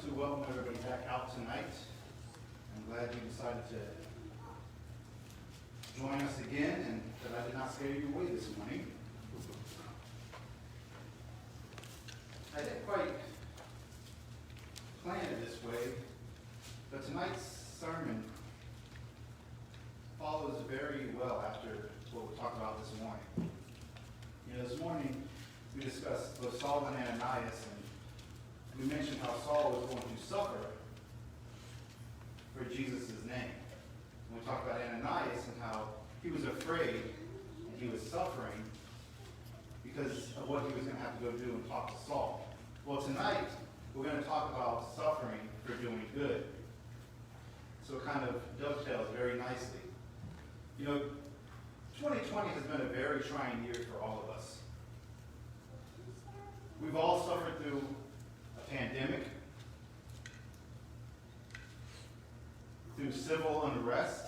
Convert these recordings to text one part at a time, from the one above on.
to welcome everybody back out tonight. I'm glad you decided to join us again and that I did not scare you away this morning. I didn't quite plan it this way, but tonight's sermon follows very well after what we talked about this morning. This morning we discussed both Saul and Ananias, and we mentioned how Saul was going to suffer for Jesus' name. And we talked about Ananias and how he was afraid and he was suffering because of what he was going to have to go do and talk to Saul. Well, tonight we're going to talk about suffering for doing good. So it kind of dovetails very nicely. 2020 has been a very trying year for all of us. We've all suffered through a pandemic, through civil unrest,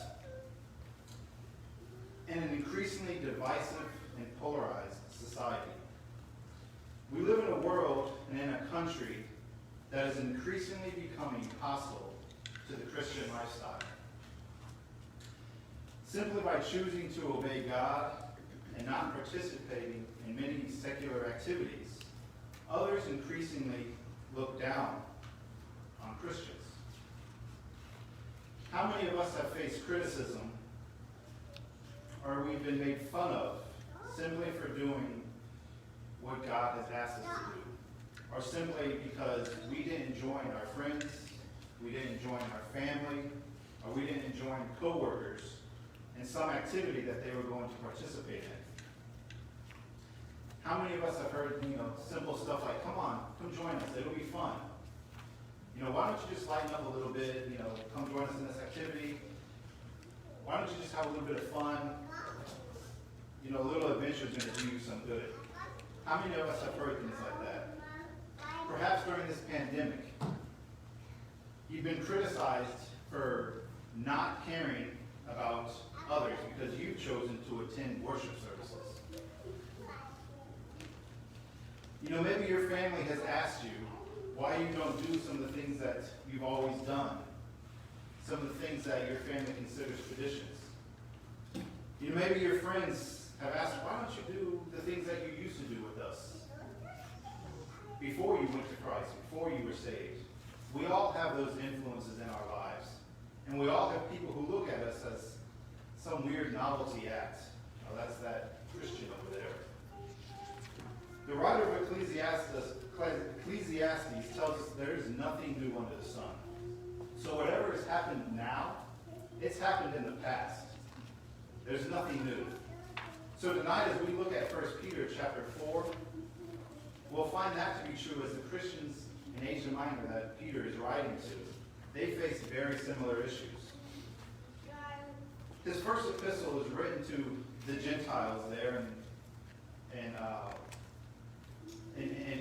and an increasingly divisive and polarized society. We live in a world and in a country that is increasingly becoming hostile to the Christian lifestyle. Simply by choosing to obey God and not participating in many secular activities, others increasingly look down on Christians. How many of us have faced criticism or we've been made fun of simply for doing what God has asked us to do? Or simply because we didn't join our friends, we didn't join our family, or we didn't join coworkers in some activity that they were going to participate in. How many of us have heard, simple stuff like, come on, come join us, it'll be fun. Why don't you just lighten up a little bit, come join us in this activity. Why don't you just have a little bit of fun? A little adventure is going to do you some good. How many of us have heard things like that? Perhaps during this pandemic, you've been criticized for not caring about others because you've chosen to attend worship services. Maybe your family has asked you why you don't do some of the things that you've always done, some of the things that your family considers traditions. Maybe your friends have asked, why don't you do the things that you used to do with us before you went to Christ, before you were saved? We all have those influences in our lives, and we all have people who look at us as some weird novelty act. That's that Christian over there. The writer of Ecclesiastes tells us there is nothing new under the sun. So whatever has happened now, it's happened in the past. There's nothing new. So tonight as we look at 1 Peter chapter 4, we'll find that to be true as the Christians in Asia Minor that Peter is writing to. They face very similar issues. His first epistle is written to the Gentiles there in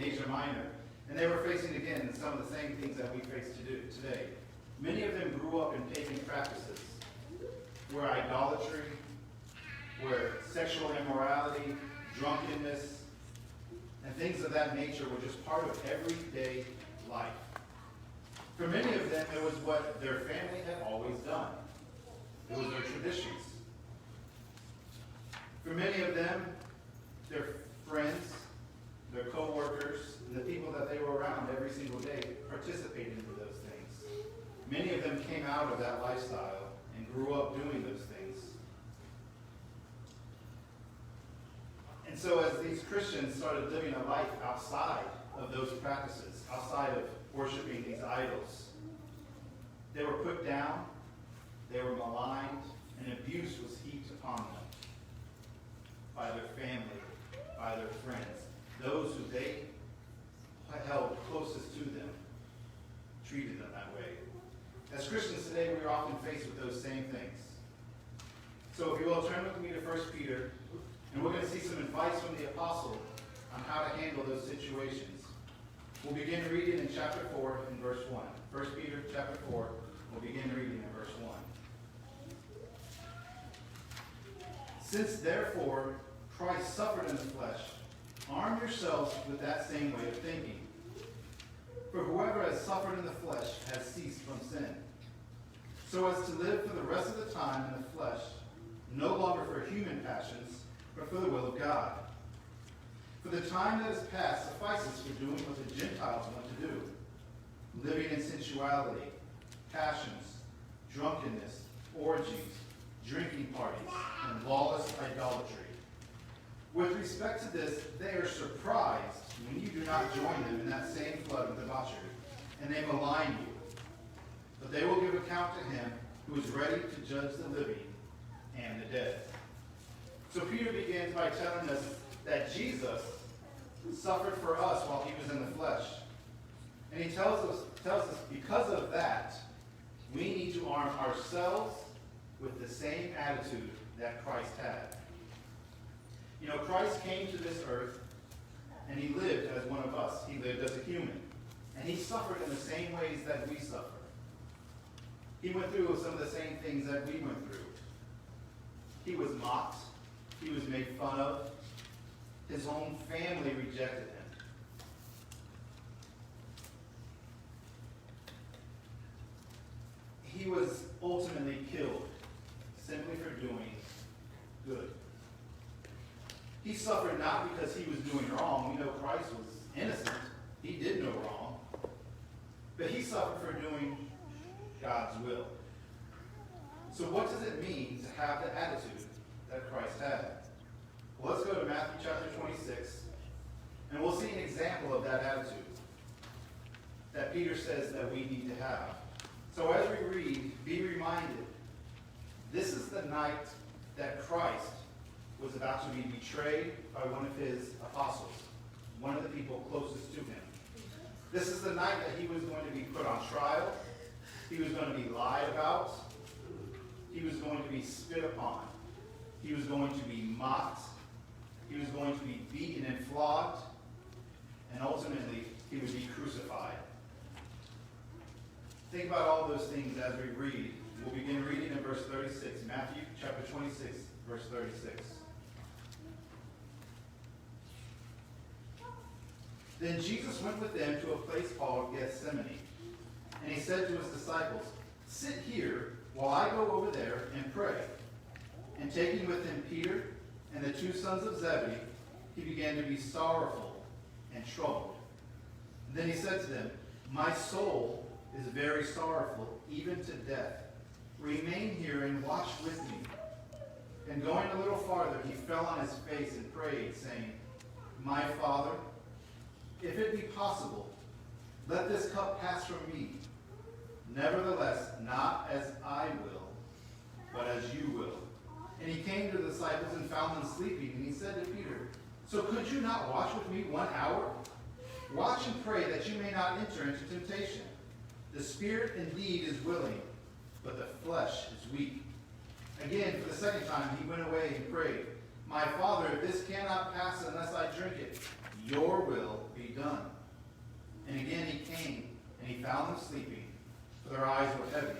Asia Minor. And they were facing, again, some of the same things that we face today. Many of them grew up in pagan practices, where idolatry, where sexual immorality, drunkenness, and things of that nature were just part of everyday life. For many of them, it was what their family had always done. It was their traditions. For many of them, their friends, their co-workers, and the people that they were around every single day participated in those things. Many of them came out of that lifestyle and grew up doing those things. And so as these Christians started living a life outside of those practices, outside of worshiping these idols, they were put down, they were maligned, and abuse was heaped upon them by their family, by their friends. Those who they held closest to them treated them that way. As Christians today, we are often faced with those same things. So if you will, turn with me to 1 Peter, and we're going to see some advice from the apostle on how to handle those situations. We'll begin reading in chapter 4 and verse 1. 1 Peter chapter 4, we'll begin reading in verse 1. Since therefore Christ suffered in the flesh, arm yourselves with that same way of thinking. For whoever has suffered in the flesh has ceased from sin, so as to live for the rest of the time in the flesh, no longer for human passions, but for the will of God. For the time that is past suffices for doing what the Gentiles want to do, living in sensuality, passions, drunkenness, orgies, drinking parties, and lawless idolatry. With respect to this, they are surprised when you do not join them in that same flood of debauchery, and they malign you. But they will give account to him who is ready to judge the living and the dead. So Peter begins by telling us that Jesus suffered for us while he was in the flesh. And he tells us because of that, we need to arm ourselves with the same attitude that Christ had. You know, Christ came to this earth and he lived as one of us. He lived as a human. And he suffered in the same ways that we suffer. He went through some of the same things that we went through. He was mocked. He was made fun of. His own family rejected him. He was ultimately killed simply for doing good. He suffered not because he was doing wrong. We know Christ was innocent. He did no wrong. But he suffered for doing God's will. So what does it mean to have the attitude that Christ had? Well, let's go to Matthew chapter 26, and we'll see an example of that attitude that Peter says that we need to have. So as we read, be reminded, this is the night that Christ was about to be betrayed by one of his apostles, one of the people closest to him. This is the night that he was going to be put on trial. He was going to be lied about. He was going to be spit upon. He was going to be mocked. He was going to be beaten and flogged. And ultimately, he would be crucified. Think about all those things as we read. We'll begin reading in verse 36. Matthew chapter 26, verse 36. Then Jesus went with them to a place called Gethsemane. And he said to his disciples, sit here while I go over there and pray. And taking with him Peter and the two sons of Zebedee, he began to be sorrowful and troubled. And then he said to them, my soul is very sorrowful, even to death. Remain here and watch with me. And going a little farther, he fell on his face and prayed, saying, my Father, if it be possible, let this cup pass from me. Nevertheless, not as I will, but as you will. And he came to the disciples and found them sleeping. And he said to Peter, so could you not watch with me 1 hour? Watch and pray that you may not enter into temptation. The spirit indeed is willing, but the flesh is weak. Again, for the second time, he went away and prayed, my Father, if this cannot pass unless I drink it, your will be done. And again he came, and he found them sleeping, for their eyes were heavy.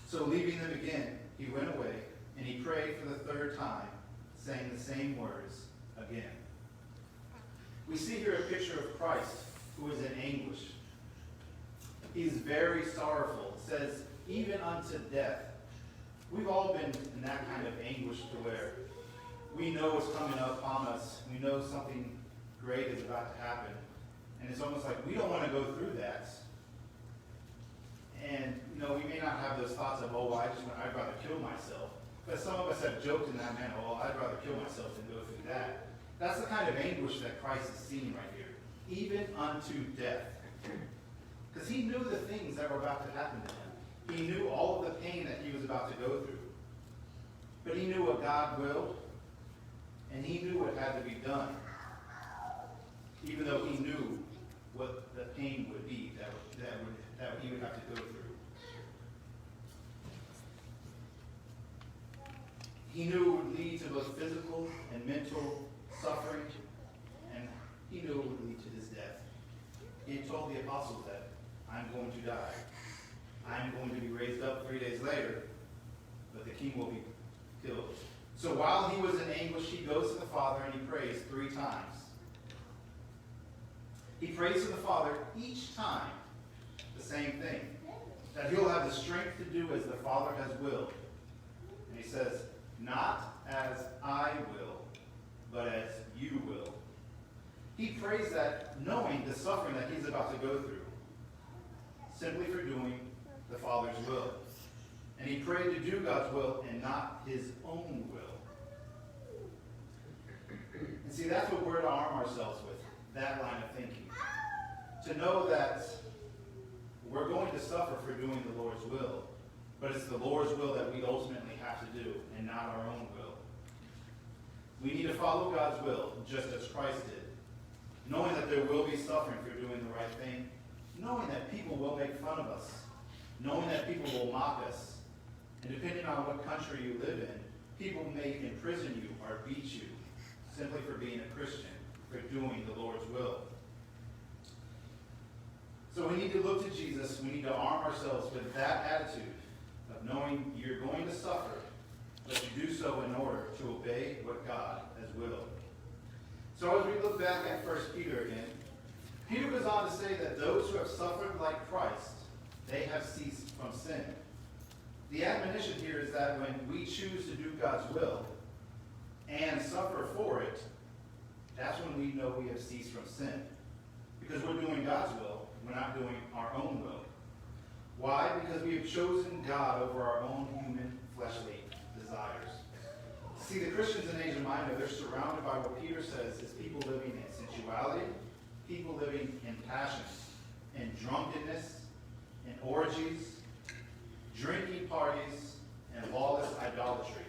So leaving them again, he went away, and he prayed for the third time, saying the same words again. We see here a picture of Christ, who is in anguish. He is very sorrowful. It says, even unto death. We've all been in that kind of anguish to where we know what's coming up on us. We know something great is about to happen. And it's almost like we don't want to go through that. And, you know, we may not have those thoughts of, oh, I'd rather kill myself. But some of us have joked in that manner, oh, I'd rather kill myself than go through that. That's the kind of anguish that Christ is seeing right here. Even unto death. Because he knew the things that were about to happen to him. He knew all of the pain that he was about to go through. But he knew what God willed, and he knew what had to be done. Even though he knew what the pain would be that he would have to go through. He knew it would lead to both physical and mental suffering, and he knew it would lead to his death. He had told the apostles that, I'm going to die. I'm going to be raised up 3 days later, but the king will be killed. So while he was in anguish, he goes to the Father and he prays 3 times. He prays to the Father each time same thing. That he'll have the strength to do as the Father has willed. And he says, not as I will, but as you will. He prays that knowing the suffering that he's about to go through, simply for doing the Father's will. And he prayed to do God's will and not his own will. And see, that's what we're to arm ourselves with, that line of thinking. To know that we're going to suffer for doing the Lord's will, but it's the Lord's will that we ultimately have to do and not our own will. We need to follow God's will just as Christ did, knowing that there will be suffering for doing the right thing, knowing that people will make fun of us, knowing that people will mock us, and depending on what country you live in, people may imprison you or beat you simply for being a Christian, for doing the Lord's will. So we need to look to Jesus. We need to arm ourselves with that attitude of knowing you're going to suffer, but you do so in order to obey what God has willed. So as we look back at 1 Peter again, Peter goes on to say that those who have suffered like Christ, they have ceased from sin. The admonition here is that when we choose to do God's will and suffer for it, that's when we know we have ceased from sin. Because we're doing God's will, we're not doing our own will. Why? Because we have chosen God over our own human fleshly desires. See, the Christians in Asia Minor, they're surrounded by what Peter says is people living in sensuality, people living in passions, in drunkenness, in orgies, drinking parties, and lawless idolatry.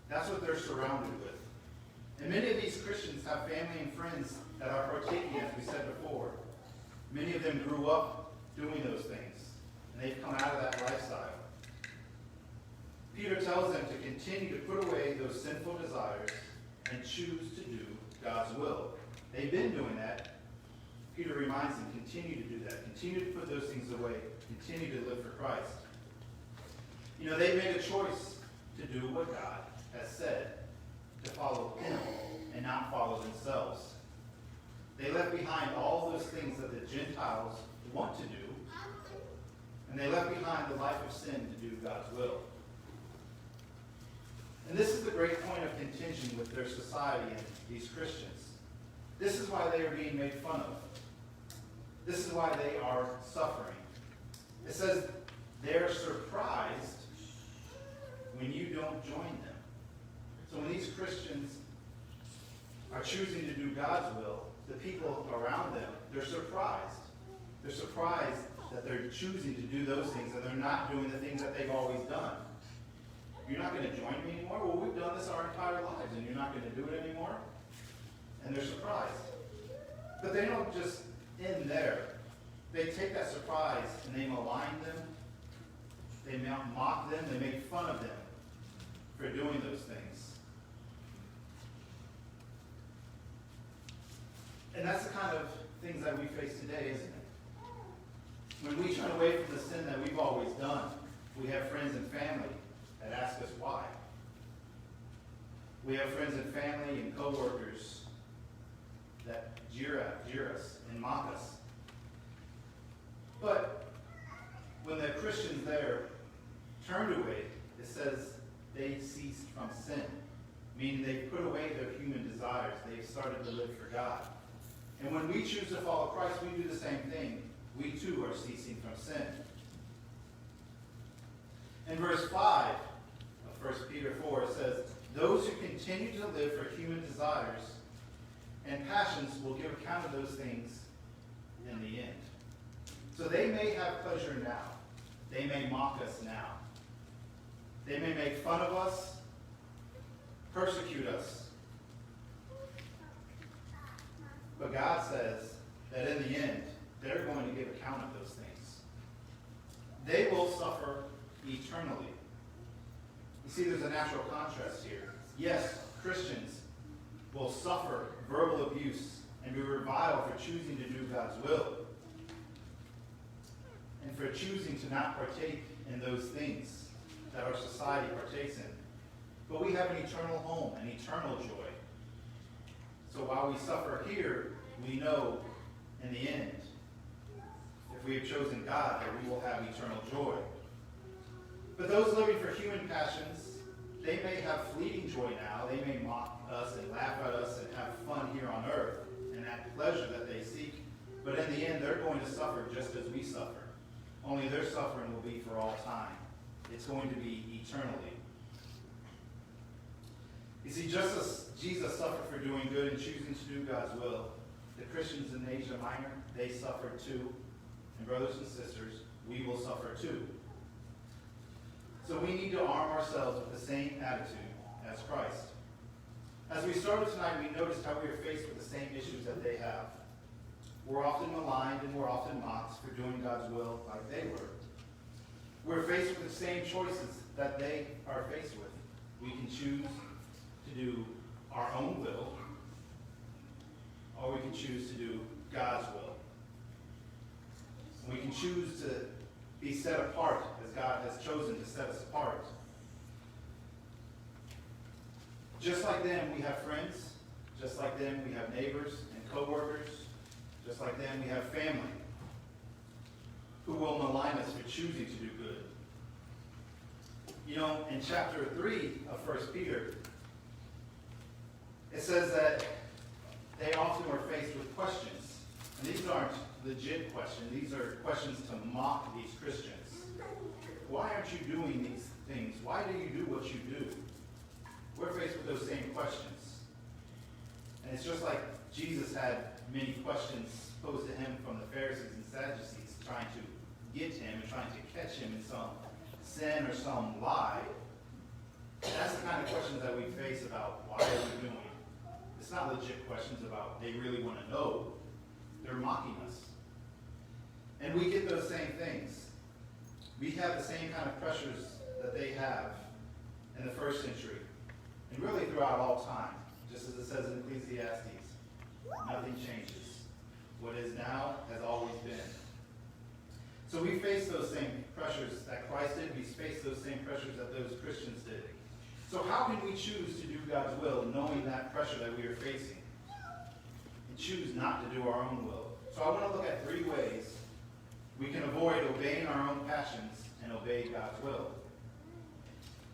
That's what they're surrounded with. And many of these Christians have family and friends that are partaking, as we said before. Many of them grew up doing those things, and they've come out of that lifestyle. Peter tells them to continue to put away those sinful desires and choose to do God's will. They've been doing that. Peter reminds them, continue to do that. Continue to put those things away. Continue to live for Christ. You know, they made a choice to do what God has said, to follow him and not follow themselves. They left behind all those things that the Gentiles want to do, and they left behind the life of sin to do God's will. And this is the great point of contention with their society and these Christians. This is why they are being made fun of. This is why they are suffering. It says they're surprised when you don't join them. So when these Christians are choosing to do God's will, the people around them, they're surprised. They're surprised that they're choosing to do those things and they're not doing the things that they've always done. You're not going to join me anymore? Well, we've done this our entire lives and you're not going to do it anymore? And they're surprised. But they don't just end there. They take that surprise and they malign them. They mock them. They make fun of them for doing those things. And that's the kind of things that we face today, isn't it? When we turn away from the sin that we've always done, we have friends and family that ask us why. We have friends and family and co-workers that jeer us and mock us. But when the Christians there turned away, it says they ceased from sin, meaning they put away their human desires. They've started to live for God. And when we choose to follow Christ, we do the same thing. We too are ceasing from sin. In verse 5 of 1 Peter 4, it says, those who continue to live for human desires and passions will give account of those things in the end. So they may have pleasure now. They may mock us now. They may make fun of us, persecute us. But God says that in the end, they're going to give account of those things. They will suffer eternally. You see, there's a natural contrast here. Yes, Christians will suffer verbal abuse and be reviled for choosing to do God's will and for choosing to not partake in those things that our society partakes in. But we have an eternal home, an eternal joy. So while we suffer here, we know in the end, if if we have chosen God, that we will have eternal joy. But those living for human passions, they may have fleeting joy now. They may mock us and laugh at us and have fun here on earth and that pleasure that they seek. But in the end, they're going to suffer just as we suffer. Only their suffering will be for all time. It's going to be eternally. You see, just as Jesus suffered for doing good and choosing to do God's will, the Christians in Asia Minor, they suffered too. And brothers and sisters, we will suffer too. So we need to arm ourselves with the same attitude as Christ. As we started tonight, we noticed how we are faced with the same issues that they have. We're often maligned and we're often mocked for doing God's will like they were. We're faced with the same choices that they are faced with. We can choose to do our own will, or we can choose to do God's will. We can choose to be set apart as God has chosen to set us apart. Just like them, we have friends. Just like them, we have neighbors and co-workers. Just like them, we have family who will malign us for choosing to do good. You know, in chapter 3 of 1 Peter, it says that they often were faced with questions. And these aren't legit questions. These are questions to mock these Christians. Why aren't you doing these things? Why do you do what you do? We're faced with those same questions. And it's just like Jesus had many questions posed to him from the Pharisees and Sadducees trying to get him and trying to catch him in some sin or some lie. That's the kind of questions that we face about why are we doing. It's not legit questions about they really want to know. They're mocking us. And we get those same things. We have the same kind of pressures that they have in the first century. And really throughout all time. Just as it says in Ecclesiastes, nothing changes. What is now has always been. So we face those same pressures that Christ did. We face those same pressures that those Christians did. So how can we choose to do God's will knowing that pressure that we are facing? And choose not to do our own will. So I want to look at 3 ways we can avoid obeying our own passions and obey God's will.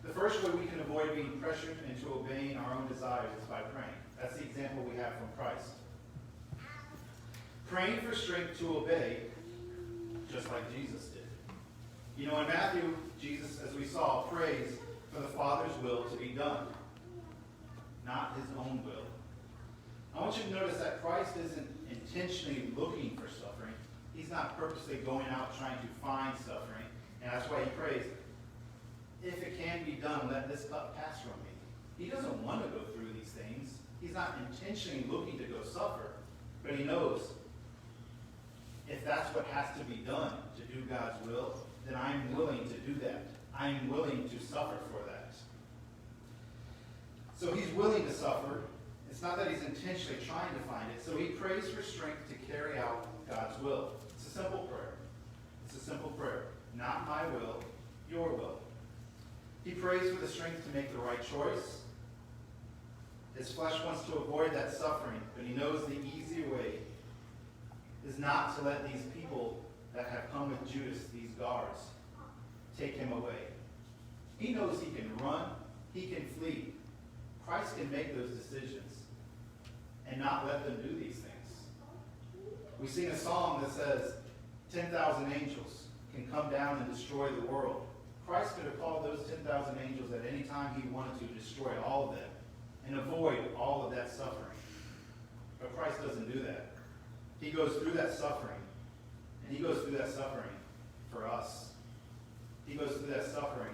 The first way we can avoid being pressured into obeying our own desires is by praying. That's the example we have from Christ. Praying for strength to obey, just like Jesus did. You know, in Matthew, Jesus, as we saw, prays for the Father's will to be done, not his own will. I want you to notice that Christ isn't intentionally looking for suffering. He's not purposely going out trying to find suffering. And that's why he prays, if it can be done, let this cup pass from me. He doesn't want to go through these things. He's not intentionally looking to go suffer. But he knows, if that's what has to be done to do God's will, then I'm willing to do that. I'm willing to suffer for that. So he's willing to suffer. It's not that he's intentionally trying to find it. So he prays for strength to carry out God's will. It's a simple prayer. It's a simple prayer. Not my will, your will. He prays for the strength to make the right choice. His flesh wants to avoid that suffering, but he knows the easy way is not to let these people that have come with Judas, these guards, take him away. He knows he can run, he can flee. Christ can make those decisions and not let them do these things. We sing a song that says, 10,000 angels can come down and destroy the world. Christ could have called those 10,000 angels at any time he wanted to destroy all of them and avoid all of that suffering. But Christ doesn't do that. He goes through that suffering, and he goes through that suffering for us. He goes through that suffering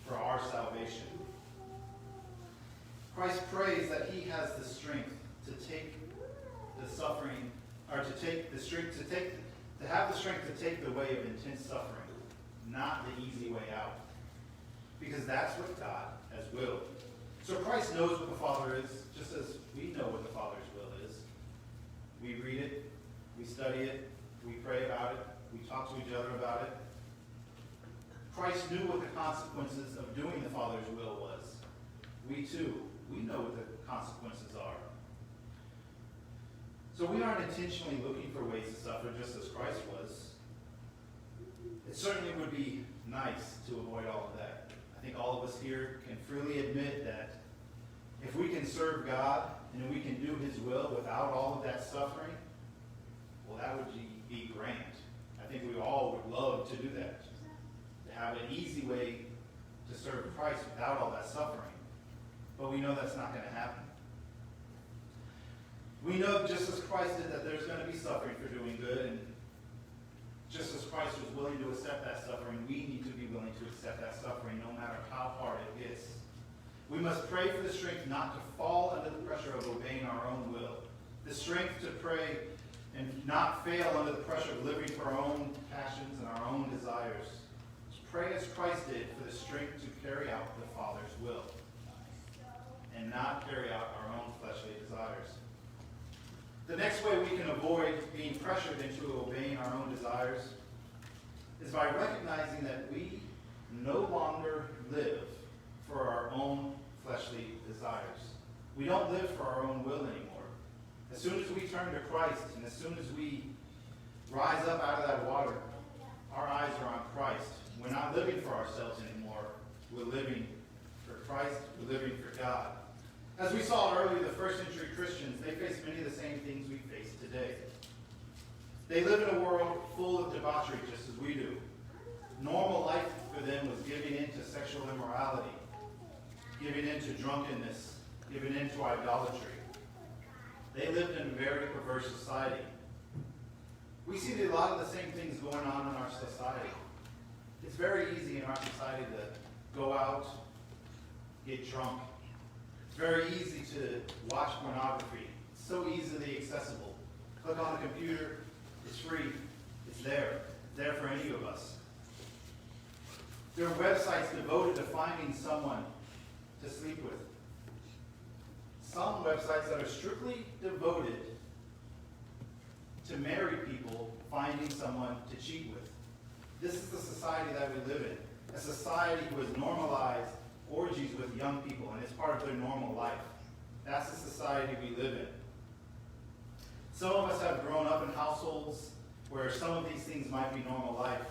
for our salvation. Christ prays that he has the strength to take the suffering, or to take the strength to have the strength to take the way of intense suffering, not the easy way out. Because that's what God has willed. So Christ knows what the Father is, just as we know what the Father's will is. We read it, we study it, we pray about it, we talk to each other about it. Christ knew what the consequences of doing the Father's will was. We too, we know what the consequences are. So we aren't intentionally looking for ways to suffer just as Christ was. It certainly would be nice to avoid all of that. I think all of us here can freely admit that if we can serve God and we can do his will without all of that suffering, well, that would be grand. I think we all would love to do that, to have an easy way to serve Christ without all that suffering. But we know that's not going to happen. We know just as Christ did that there's going to be suffering for doing good, and just as Christ was willing to accept that suffering, we need to be willing to accept that suffering no matter how hard it gets. We must pray for the strength not to fall under the pressure of obeying our own will. The strength to pray and not fail under the pressure of living for our own passions and our own desires. Pray as Christ did for the strength to carry out the Father's will and not carry out our own fleshly desires. The next way we can avoid being pressured into obeying our own desires is by recognizing that we no longer live for our own fleshly desires. We don't live for our own will anymore. As soon as we turn to Christ and as soon as we rise up out of that water, our eyes are on Christ. We're not living for ourselves anymore. We're living for Christ. We're living for God. As we saw earlier, the first century Christians, they faced many of the same things we face today. They live in a world full of debauchery just as we do. Normal life for them was giving in to sexual immorality, giving in to drunkenness, giving in to idolatry. They lived in a very perverse society. We see a lot of the same things going on in our society. It's very easy in our society to go out, get drunk. It's very easy to watch pornography. It's so easily accessible. Click on the computer, it's free, it's there. It's there for any of us. There are websites devoted to finding someone to sleep with. Some websites that are strictly devoted to married people finding someone to cheat with. This is the society that we live in. A society who has normalized orgies with young people, and it's part of their normal life. That's the society we live in. Some of us have grown up in households where some of these things might be normal life,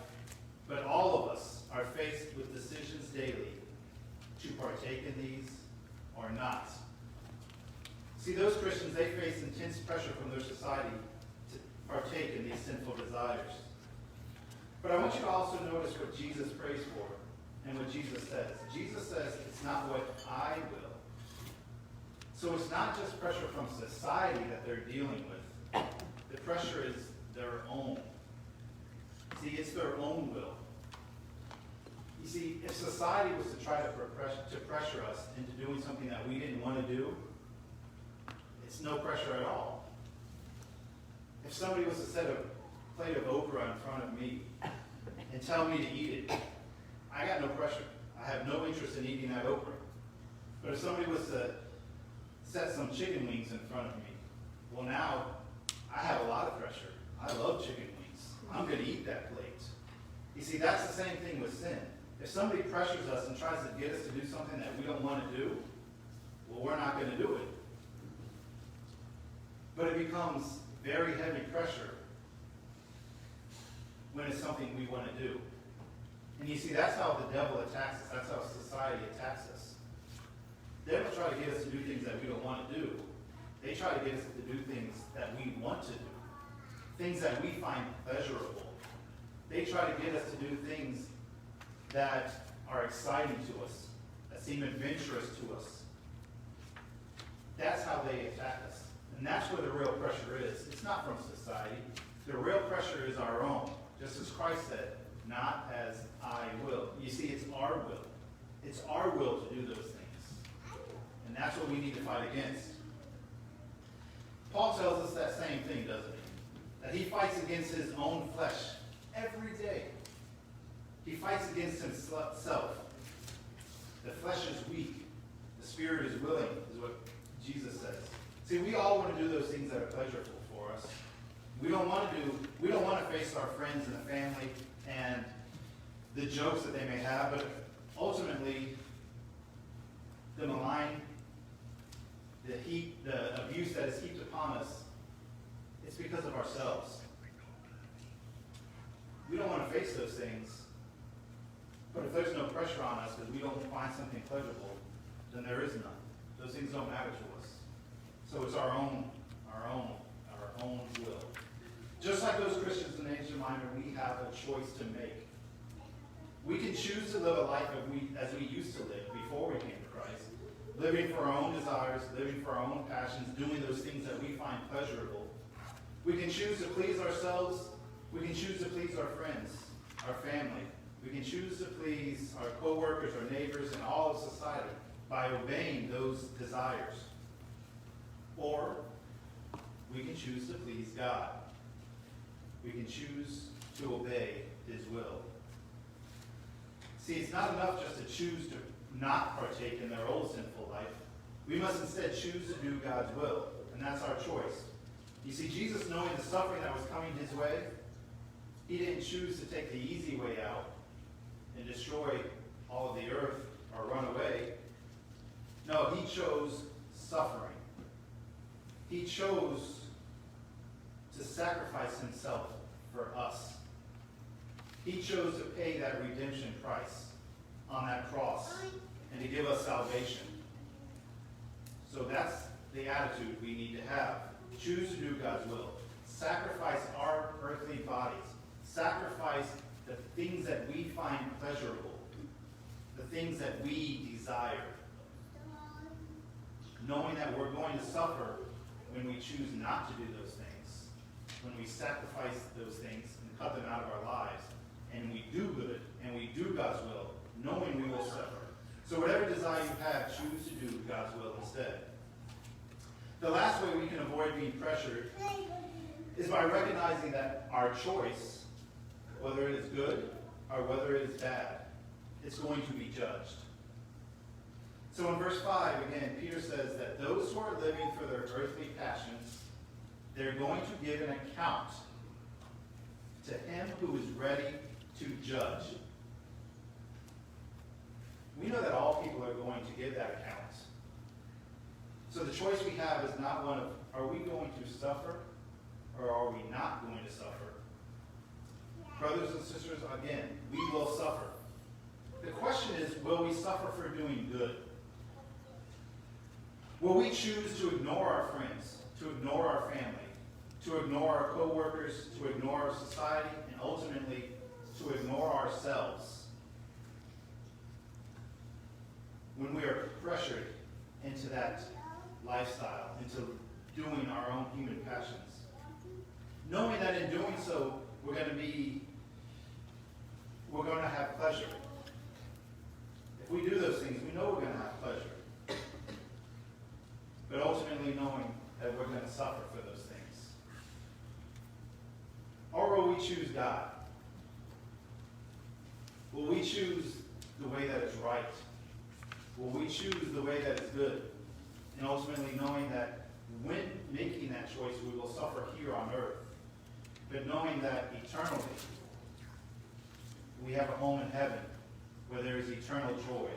but all of us are faced with decisions daily to partake in these or not. See, those Christians, they face intense pressure from their society to partake in these sinful desires. But I want you to also notice what Jesus prays for and what Jesus says. Jesus says, it's not what I will. So it's not just pressure from society that they're dealing with. The pressure is their own. See, it's their own will. You see, if society was to try to pressure us into doing something that we didn't want to do, it's no pressure at all. If somebody was to set a plate of okra in front of me and tell me to eat it, I got no pressure. I have no interest in eating that okra. But if somebody was to set some chicken wings in front of me, well, now I have a lot of pressure. I love chicken wings. I'm going to eat that plate. You see, that's the same thing with sin. If somebody pressures us and tries to get us to do something that we don't want to do, well, we're not going to do it. But it becomes very heavy pressure when it's something we want to do. And you see, that's how the devil attacks us. That's how society attacks us. They don't try to get us to do things that we don't want to do. They try to get us to do things that we want to do, things that we find pleasurable. They try to get us to do things that are exciting to us, that seem adventurous to us. That's how they attack us. And that's where the real pressure is. It's not from society. The real pressure is our own. Just as Christ said, not as I will. You see, it's our will. It's our will to do those things. And that's what we need to fight against. Paul tells us that same thing, doesn't he? That he fights against his own flesh every day. He fights against himself. The flesh is weak. The spirit is willing, is what Jesus says. See, we all want to do those things that are pleasurable for us. We don't want to face our friends and the family and the jokes that they may have, but ultimately, the malign, the heat, the abuse that is heaped upon us, it's because of ourselves. We don't want to face those things. But if there's no pressure on us because we don't find something pleasurable, then there is none. Those things don't matter to us. So it's our own will. Just like those Christians in Asia Minor, we have a choice to make. We can choose to live a life as we used to live before we came to Christ, living for our own desires, living for our own passions, doing those things that we find pleasurable. We can choose to please ourselves. We can choose to please our friends, our family. We can choose to please our co-workers, our neighbors, and all of society by obeying those desires. Or we can choose to please God. We can choose to obey His will. See, it's not enough just to choose to not partake in their old sinful life. We must instead choose to do God's will, and that's our choice. You see, Jesus, knowing the suffering that was coming His way, He didn't choose to take the easy way out and destroy all of the earth or run away. No, He chose suffering. He chose to sacrifice Himself for us. He chose to pay that redemption price on that cross and to give us salvation. So that's the attitude we need to have. Choose to do God's will. Sacrifice our earthly bodies. Sacrifice the things that we find pleasurable, the things that we desire, knowing that we're going to suffer when we choose not to do those things, when we sacrifice those things and cut them out of our lives, and we do good, and we do God's will, knowing we will suffer. So whatever desire you have, choose to do God's will instead. The last way we can avoid being pressured is by recognizing that our choice, whether it is good or whether it is bad, is going to be judged. So in verse 5, again, Peter says that those who are living for their earthly passions, they're going to give an account to Him who is ready to judge. We know that all people are going to give that account. So the choice we have is not one of, are we going to suffer or are we not going to suffer? Brothers and sisters, again, we will suffer. The question is, will we suffer for doing good? Will we choose to ignore our friends, to ignore our family, to ignore our co-workers, to ignore our society, and ultimately to ignore ourselves when we are pressured into that lifestyle, into doing our own human passions? Knowing that in doing so, we're going to have pleasure. If we do those things, we know we're going to have pleasure. But ultimately knowing that we're going to suffer for those things. Or will we choose God? Will we choose the way that is right? Will we choose the way that is good? And ultimately knowing that when making that choice, we will suffer here on earth. But knowing that eternally, we have a home in heaven where there is eternal joy.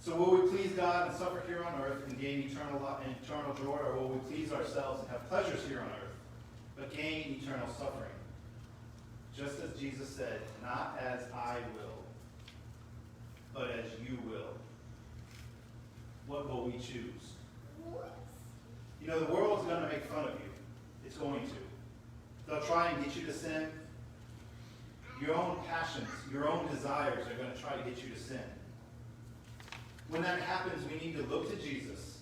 So will we please God and suffer here on earth and gain eternal joy, or will we please ourselves and have pleasures here on earth, but gain eternal suffering? Just as Jesus said, not as I will, but as you will. What will we choose? You know, the world's going to make fun of you. It's going to. They'll try and get you to sin. Your own passions, your own desires are going to try to get you to sin. When that happens, we need to look to Jesus.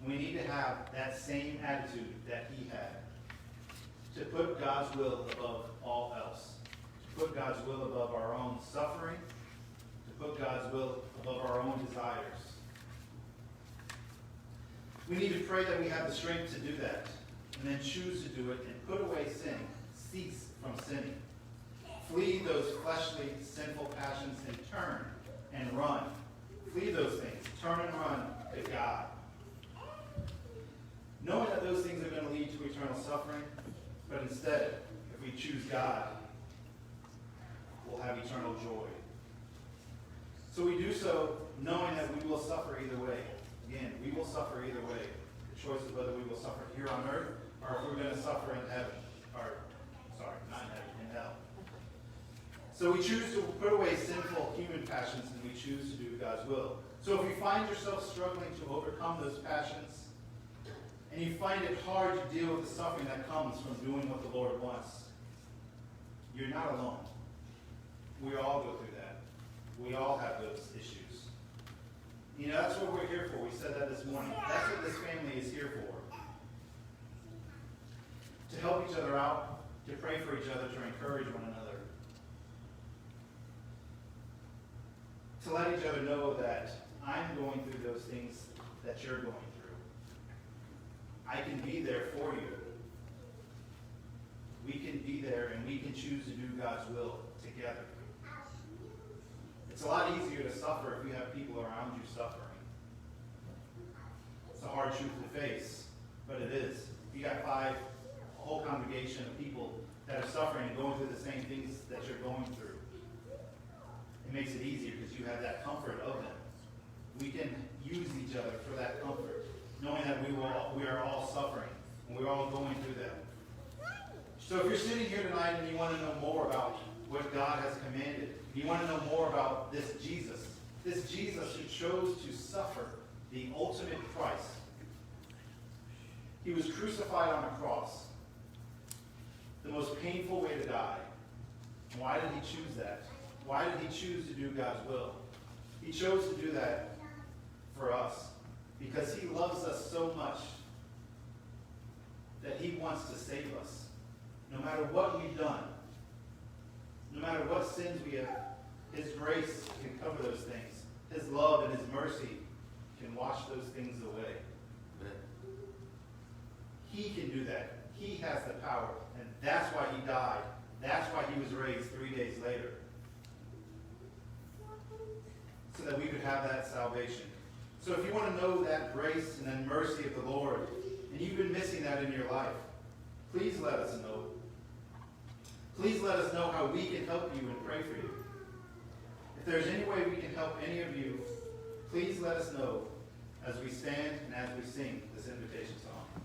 We need to have that same attitude that He had. To put God's will above all else. To put God's will above our own suffering. To put God's will above our own desires. We need to pray that we have the strength to do that. And then choose to do it and put away sin. Cease from sinning. Flee those fleshly, sinful passions and turn and run. Flee those things. Turn and run to God. Knowing that those things are going to lead to eternal suffering, but instead, if we choose God, we'll have eternal joy. So we do so knowing that we will suffer either way. Again, we will suffer either way. The choice is whether we will suffer here on earth or if we're going to suffer in heaven, or Sorry, not in heaven, in hell. So we choose to put away sinful human passions and we choose to do God's will. So if you find yourself struggling to overcome those passions, and you find it hard to deal with the suffering that comes from doing what the Lord wants, you're not alone. We all go through that. We all have those issues. You know, that's what we're here for. We said that this morning. That's what this family is here for. To help each other out, to pray for each other, to encourage one another. To let each other know that I'm going through those things that you're going through. I can be there for you. We can be there and we can choose to do God's will together. It's a lot easier to suffer if you have people around you suffering. It's a hard truth to face, but it is. If you got a whole congregation of people that are suffering and going through the same things that you're going through, it makes it easier because you have that comfort of them. We can use each other for that comfort, knowing that we are all suffering and we're all going through them. So if you're sitting here tonight and you want to know more about what God has commanded, you want to know more about this Jesus who chose to suffer the ultimate price. He was crucified on a cross, the most painful way to die. And why did he choose that? Why did he choose to do God's will? He chose to do that for us because he loves us so much that he wants to save us. No matter what we've done, no matter what sins we have, his grace can cover those things. His love and his mercy can wash those things away. He can do that. He has the power. And that's why he died. That's why he was raised 3 days later. So that we could have that salvation. So if you want to know that grace and that mercy of the Lord, and you've been missing that in your life, please let us know. Please let us know how we can help you and pray for you. If there's any way we can help any of you, please let us know as we stand and as we sing this invitation song.